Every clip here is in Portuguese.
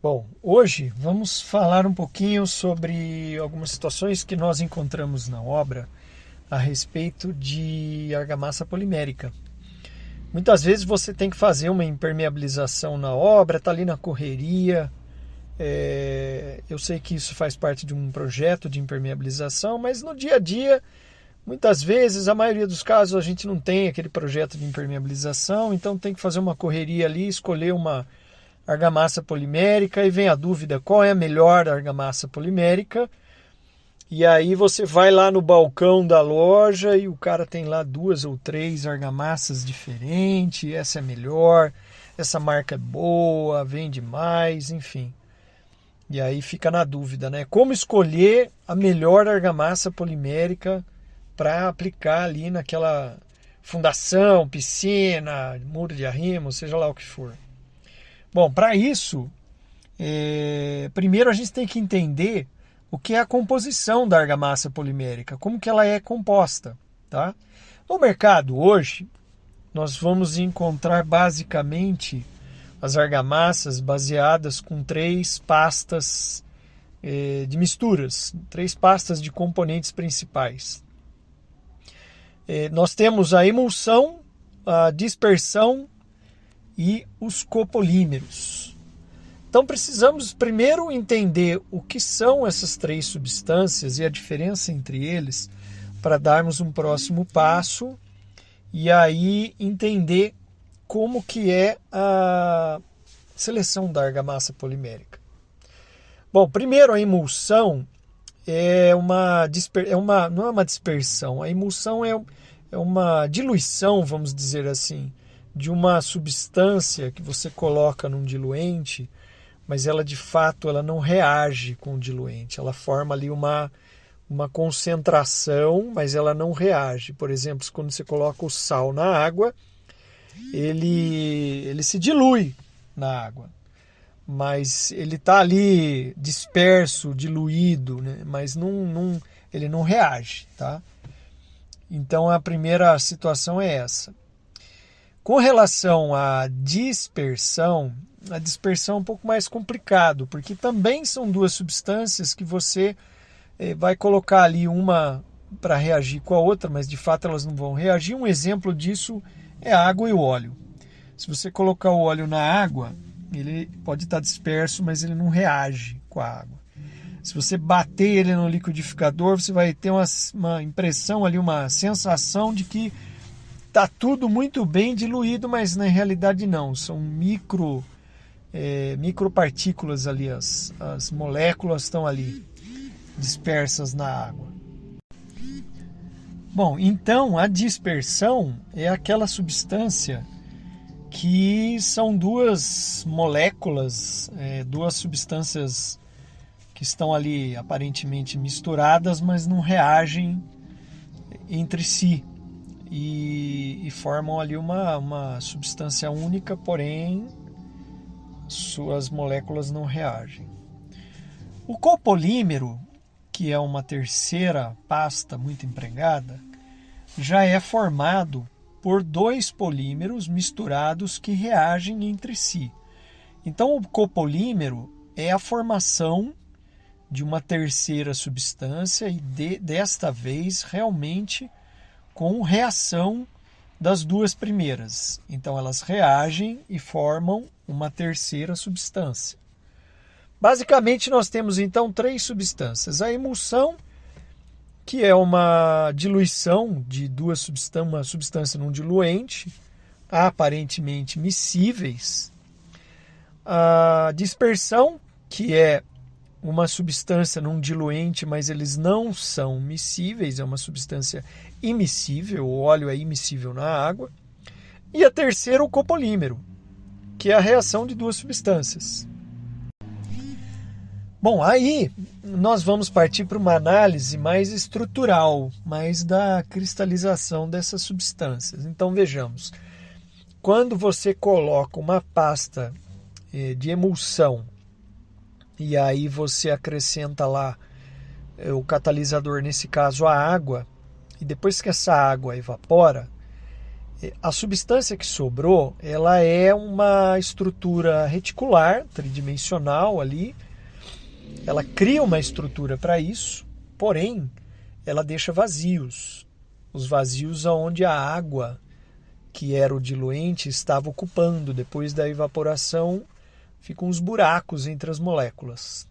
Bom, hoje vamos falar um pouquinho sobre algumas situações que nós encontramos na obra a respeito de argamassa polimérica. Muitas vezes você tem que fazer uma impermeabilização na obra, está ali na correria. Eu sei que isso faz parte de um projeto de impermeabilização, mas no dia a dia, muitas vezes, a maioria dos casos, a gente não tem aquele projeto de impermeabilização, então tem que fazer uma correria ali, escolher uma argamassa polimérica e vem a dúvida qual é a melhor argamassa polimérica. E aí você vai lá no balcão da loja e o cara tem lá 2 ou 3 argamassas diferentes, essa é melhor, essa marca é boa, vende mais, enfim. E aí fica na dúvida, né? Como escolher a melhor argamassa polimérica para aplicar ali naquela fundação, piscina, muro de arrimo, seja lá o que for. Bom, para isso, primeiro a gente tem que entender o que é a composição da argamassa polimérica, como que ela é composta, tá? No mercado hoje, nós vamos encontrar basicamente as argamassas baseadas com 3 pastas de misturas, 3 pastas de componentes principais. Nós temos a emulsão, a dispersão e os copolímeros. Então precisamos primeiro entender o que são essas 3 substâncias e a diferença entre eles para darmos um próximo passo e aí entender como que é a seleção da argamassa polimérica. Bom, primeiro a emulsão não é uma dispersão, a emulsão é uma diluição, vamos dizer assim, de uma substância que você coloca num diluente, mas ela de fato ela não reage com o diluente, ela forma ali uma concentração, mas ela não reage. Por exemplo, quando você coloca o sal na água, ele se dilui na água, mas ele está ali disperso, diluído, né? Mas ele não reage, tá? Então a primeira situação é essa. Com relação à dispersão, a dispersão é um pouco mais complicado, porque também são 2 substâncias que você vai colocar ali uma para reagir com a outra, mas de fato elas não vão reagir. Um exemplo disso é a água e o óleo. Se você colocar o óleo na água, ele pode estar disperso, mas ele não reage com a água. Se você bater ele no liquidificador, você vai ter uma impressão ali, uma sensação de que está tudo muito bem diluído, mas na realidade não. São micropartículas ali, as moléculas estão ali dispersas na água. Bom, então a dispersão é aquela substância que são 2 moléculas, 2 substâncias que estão ali aparentemente misturadas, mas não reagem entre si e formam ali uma substância única, porém suas moléculas não reagem. O copolímero, que é uma terceira pasta muito empregada, já é formado por 2 polímeros misturados que reagem entre si. Então o copolímero é a formação de uma terceira substância e desta vez realmente com reação das 2 primeiras. Então elas reagem e formam uma terceira substância. Basicamente nós temos então 3 substâncias. A emulsão, que é uma diluição de uma substância num diluente, aparentemente miscíveis. A dispersão, que é uma substância num diluente, mas eles não são miscíveis, é uma substância immiscível, o óleo é immiscível na água. E a terceira, o copolímero, que é a reação de 2 substâncias. Bom, aí nós vamos partir para uma análise mais estrutural, mais da cristalização dessas substâncias. Então vejamos, quando você coloca uma pasta de emulsão e aí você acrescenta lá o catalisador, nesse caso a água, e depois que essa água evapora, A substância que sobrou, ela é uma estrutura reticular, tridimensional ali. Ela cria uma estrutura para isso, porém, ela deixa vazios. Os vazios onde a água, que era o diluente, estava ocupando. Depois da evaporação, ficam os buracos entre as moléculas.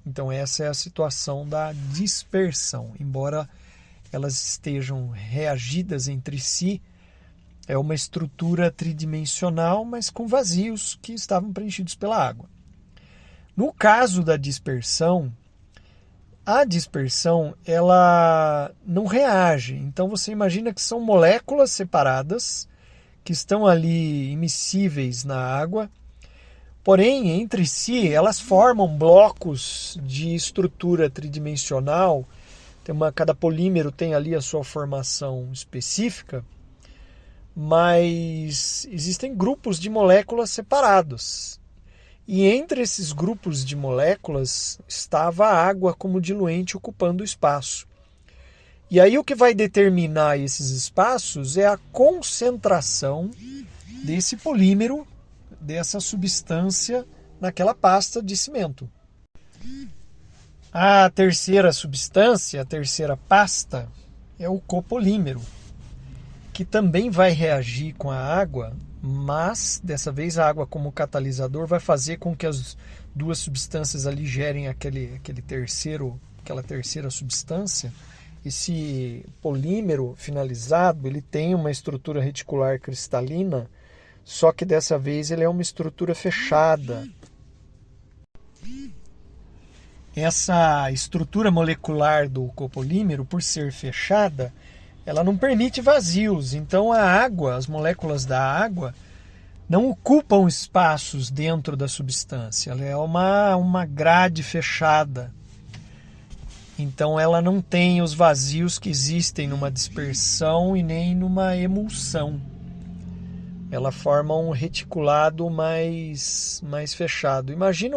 Então essa é a situação da dispersão. Embora elas estejam reagidas entre si, é uma estrutura tridimensional, mas com vazios que estavam preenchidos pela água. No caso da dispersão, a dispersão ela não reage. Então você imagina que são moléculas separadas que estão ali immiscíveis na água. Porém, entre si, elas formam blocos de estrutura tridimensional. Cada polímero tem ali a sua formação específica, mas existem grupos de moléculas separados. E entre esses grupos de moléculas estava a água como diluente ocupando o espaço. E aí o que vai determinar esses espaços é a concentração desse polímero, dessa substância naquela pasta de cimento. A terceira substância, a terceira pasta, é o copolímero, que também vai reagir com a água, mas dessa vez a água como catalisador vai fazer com que as duas substâncias ali gerem aquela terceira substância. Esse polímero finalizado, ele tem uma estrutura reticular cristalina, só que dessa vez ele é uma estrutura fechada. Essa estrutura molecular do copolímero, por ser fechada, ela não permite vazios. Então a água, as moléculas da água, não ocupam espaços dentro da substância. Ela é uma grade fechada. Então ela não tem os vazios que existem numa dispersão e nem numa emulsão. Ela forma um reticulado mais fechado. Imagina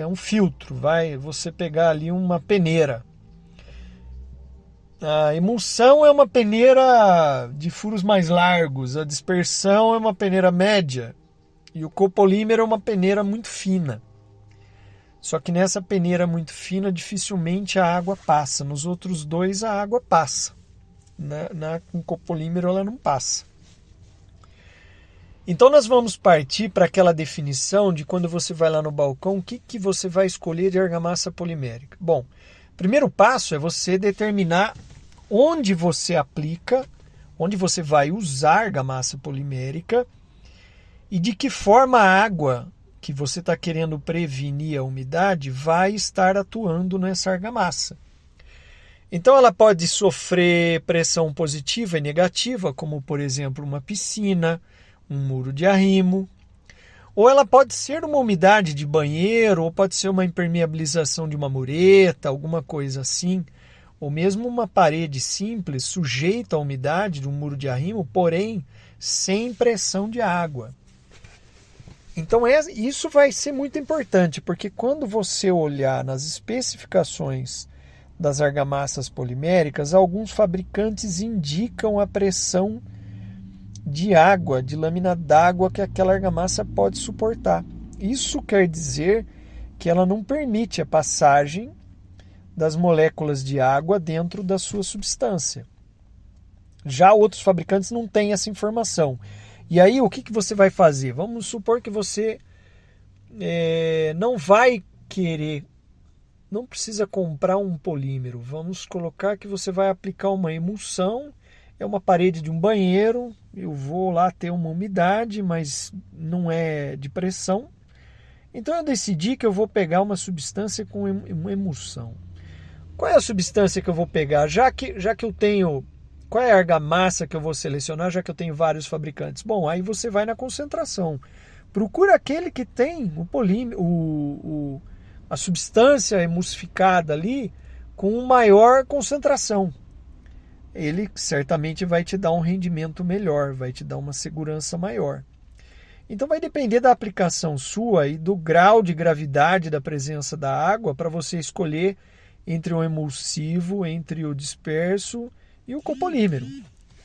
um filtro, você pegar ali uma peneira. A emulsão é uma peneira de furos mais largos, a dispersão é uma peneira média e o copolímero é uma peneira muito fina. Só que nessa peneira muito fina dificilmente a água passa. Nos outros dois a água passa. Com copolímero ela não passa. Então nós vamos partir para aquela definição de quando você vai lá no balcão, o que você vai escolher de argamassa polimérica. Bom, o primeiro passo é você determinar onde você aplica, onde você vai usar argamassa polimérica e de que forma a água que você está querendo prevenir a umidade vai estar atuando nessa argamassa. Então ela pode sofrer pressão positiva e negativa, como por exemplo uma piscina, um muro de arrimo, ou ela pode ser uma umidade de banheiro, ou pode ser uma impermeabilização de uma mureta, alguma coisa assim, ou mesmo uma parede simples sujeita à umidade de um muro de arrimo, porém sem pressão de água. Então isso vai ser muito importante, porque quando você olhar nas especificações das argamassas poliméricas, alguns fabricantes indicam a pressão de água, de lâmina d'água que aquela argamassa pode suportar. Isso quer dizer que ela não permite a passagem das moléculas de água dentro da sua substância. Já outros fabricantes não têm essa informação. E aí o que você vai fazer? Vamos supor que você não vai querer, não precisa comprar um polímero. Vamos colocar que você vai aplicar uma emulsão, é uma parede de um banheiro, eu vou lá ter uma umidade, mas não é de pressão. Então eu decidi que eu vou pegar uma substância com uma emulsão. Qual é a substância que eu vou pegar? Já que eu tenho... Qual é a argamassa que eu vou selecionar, já que eu tenho vários fabricantes? Bom, aí você vai na concentração. Procura aquele que tem o polímero, a substância emulsificada ali com maior concentração. Ele certamente vai te dar um rendimento melhor, vai te dar uma segurança maior. Então vai depender da aplicação sua e do grau de gravidade da presença da água para você escolher entre o emulsivo, entre o disperso e o copolímero.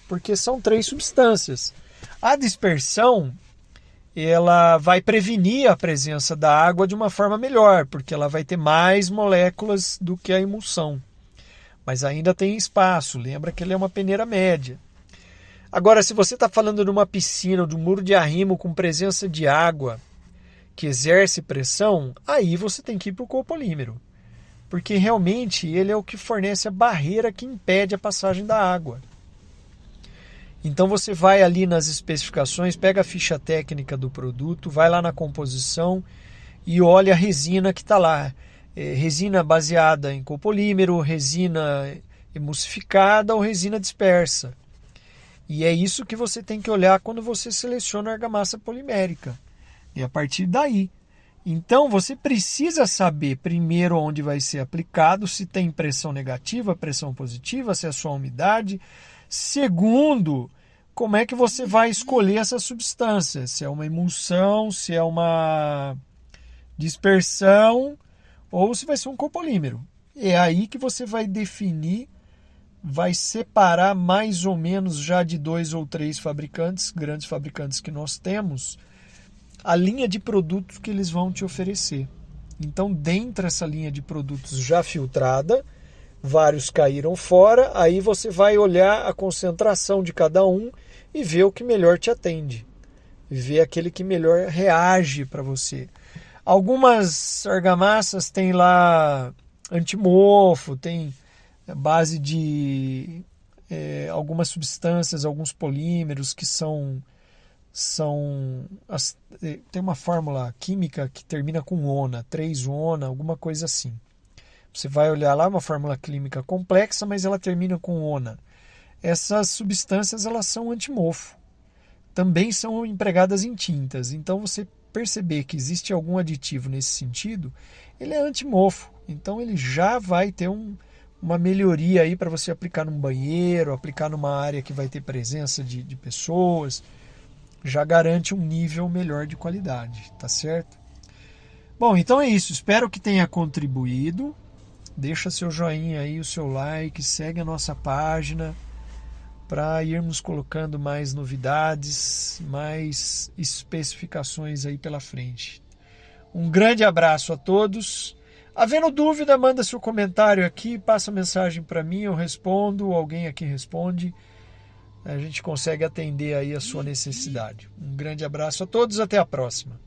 porque são 3 substâncias. A dispersão, ela vai prevenir a presença da água de uma forma melhor, porque ela vai ter mais moléculas do que a emulsão. Mas ainda tem espaço, lembra que ele é uma peneira média. Agora, se você está falando de uma piscina ou de um muro de arrimo com presença de água que exerce pressão, aí você tem que ir para o copolímero, porque realmente ele é o que fornece a barreira que impede a passagem da água. Então você vai ali nas especificações, pega a ficha técnica do produto, vai lá na composição e olha a resina que está lá. Resina baseada em copolímero, resina emulsificada ou resina dispersa. E é isso que você tem que olhar quando você seleciona a argamassa polimérica. E a partir daí. Então você precisa saber primeiro onde vai ser aplicado, se tem pressão negativa, pressão positiva, se é só umidade. Segundo, como é que você vai escolher essa substância? Se é uma emulsão, se é uma dispersão ou se vai ser um copolímero. É aí que você vai definir, vai separar mais ou menos já de 2 ou 3 fabricantes, grandes fabricantes que nós temos, a linha de produtos que eles vão te oferecer. Então, dentro dessa linha de produtos já filtrada, vários caíram fora, aí você vai olhar a concentração de cada um e ver o que melhor te atende. Ver aquele que melhor reage para você. Algumas argamassas têm lá antimofo, tem base de algumas substâncias, alguns polímeros que tem uma fórmula química que termina com ona, 3-ona, alguma coisa assim. Você vai olhar lá, uma fórmula química complexa, mas ela termina com ona. Essas substâncias, elas são antimofo. Também são empregadas em tintas. Então, você perceber que existe algum aditivo nesse sentido, ele é antimofo. Então, ele já vai ter uma melhoria aí para você aplicar num banheiro, aplicar numa área que vai ter presença de pessoas. Já garante um nível melhor de qualidade, tá certo? Bom, então é isso. Espero que tenha contribuído. Deixa seu joinha aí, o seu like, segue a nossa página para irmos colocando mais novidades, mais especificações aí pela frente. Um grande abraço a todos. Havendo dúvida, manda seu comentário aqui, passa mensagem para mim, eu respondo, alguém aqui responde. A gente consegue atender aí a sua necessidade. Um grande abraço a todos, até a próxima.